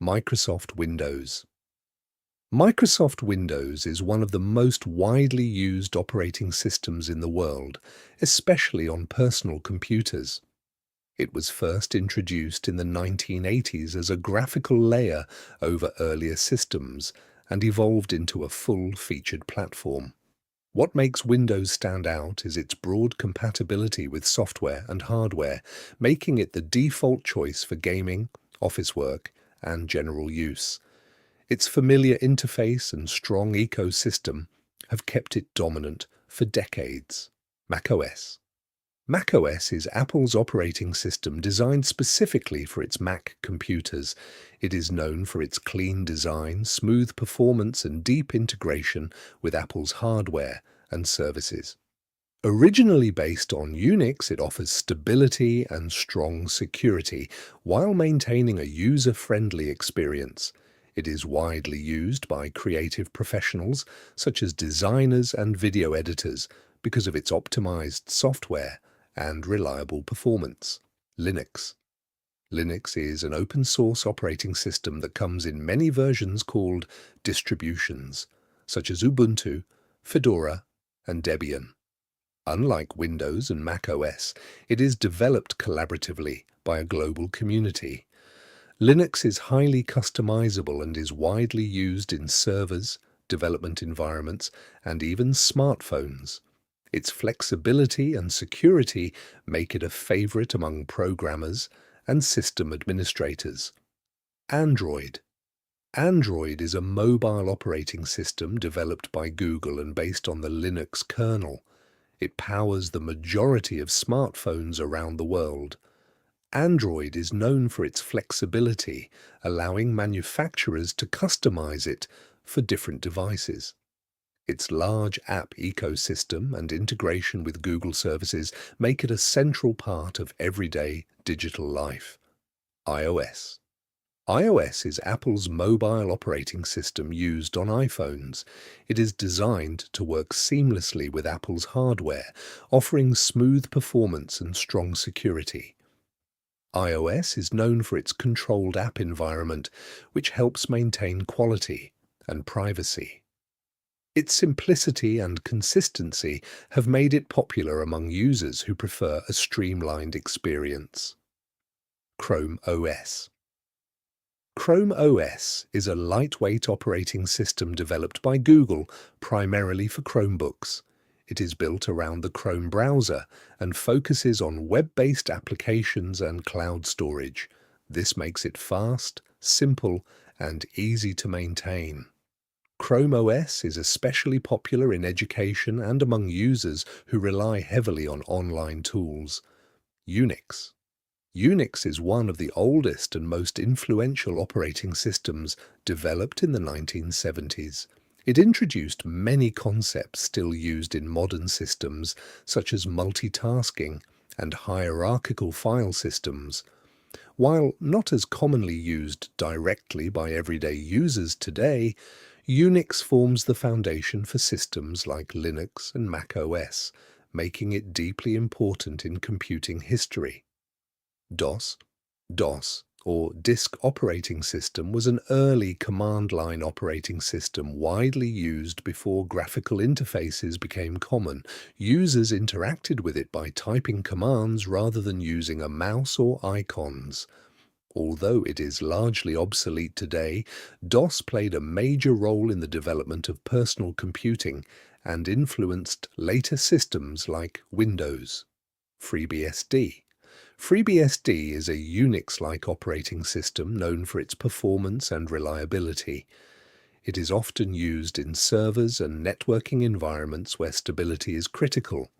Microsoft Windows. Microsoft Windows is one of the most widely used operating systems in the world, especially on personal computers. It was first introduced in the 1980s as a graphical layer over earlier systems and evolved into a full-featured platform. What makes Windows stand out is its broad compatibility with software and hardware, making it the default choice for gaming, office work, and general use. Its familiar interface and strong ecosystem have kept it dominant for decades. macOS. macOS is Apple's operating system designed specifically for its Mac computers. It is known for its clean design, smooth performance, and deep integration with Apple's hardware and services. Originally based on Unix, it offers stability and strong security while maintaining a user-friendly experience. It is widely used by creative professionals such as designers and video editors because of its optimized software and reliable performance. Linux. Linux is an open-source operating system that comes in many versions called distributions, such as Ubuntu, Fedora, and Debian. Unlike Windows and macOS, it is developed collaboratively by a global community. Linux is highly customizable and is widely used in servers, development environments, and even smartphones. Its flexibility and security make it a favorite among programmers and system administrators. Android. Android is a mobile operating system developed by Google and based on the Linux kernel. It powers the majority of smartphones around the world. Android is known for its flexibility, allowing manufacturers to customize it for different devices. Its large app ecosystem and integration with Google services make it a central part of everyday digital life. iOS. iOS is Apple's mobile operating system used on iPhones. It is designed to work seamlessly with Apple's hardware, offering smooth performance and strong security. iOS is known for its controlled app environment, which helps maintain quality and privacy. Its simplicity and consistency have made it popular among users who prefer a streamlined experience. Chrome OS. Chrome OS is a lightweight operating system developed by Google primarily for Chromebooks. It is built around the Chrome browser and focuses on web-based applications and cloud storage. This makes it fast, simple, and easy to maintain. Chrome OS is especially popular in education and among users who rely heavily on online tools. Unix. Unix is one of the oldest and most influential operating systems developed in the 1970s. It introduced many concepts still used in modern systems, such as multitasking and hierarchical file systems. While not as commonly used directly by everyday users today, Unix forms the foundation for systems like Linux and macOS, making it deeply important in computing history. DOS. DOS, or Disk Operating System, was an early command-line operating system widely used before graphical interfaces became common. Users interacted with it by typing commands rather than using a mouse or icons. Although it is largely obsolete today, DOS played a major role in the development of personal computing and influenced later systems like Windows. FreeBSD. FreeBSD is a Unix-like operating system known for its performance and reliability. It is often used in servers and networking environments where stability is critical.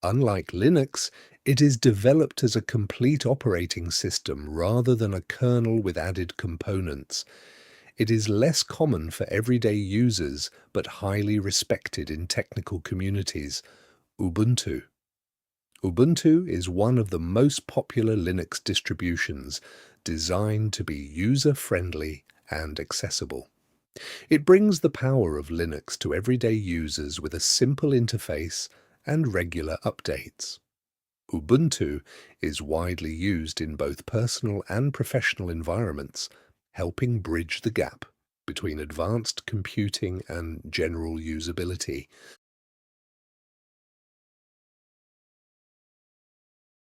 Unlike Linux, it is developed as a complete operating system rather than a kernel with added components. It is less common for everyday users but highly respected in technical communities. Ubuntu. Ubuntu is one of the most popular Linux distributions, designed to be user-friendly and accessible. It brings the power of Linux to everyday users with a simple interface and regular updates. Ubuntu is widely used in both personal and professional environments. helping bridge the gap between advanced computing and general usability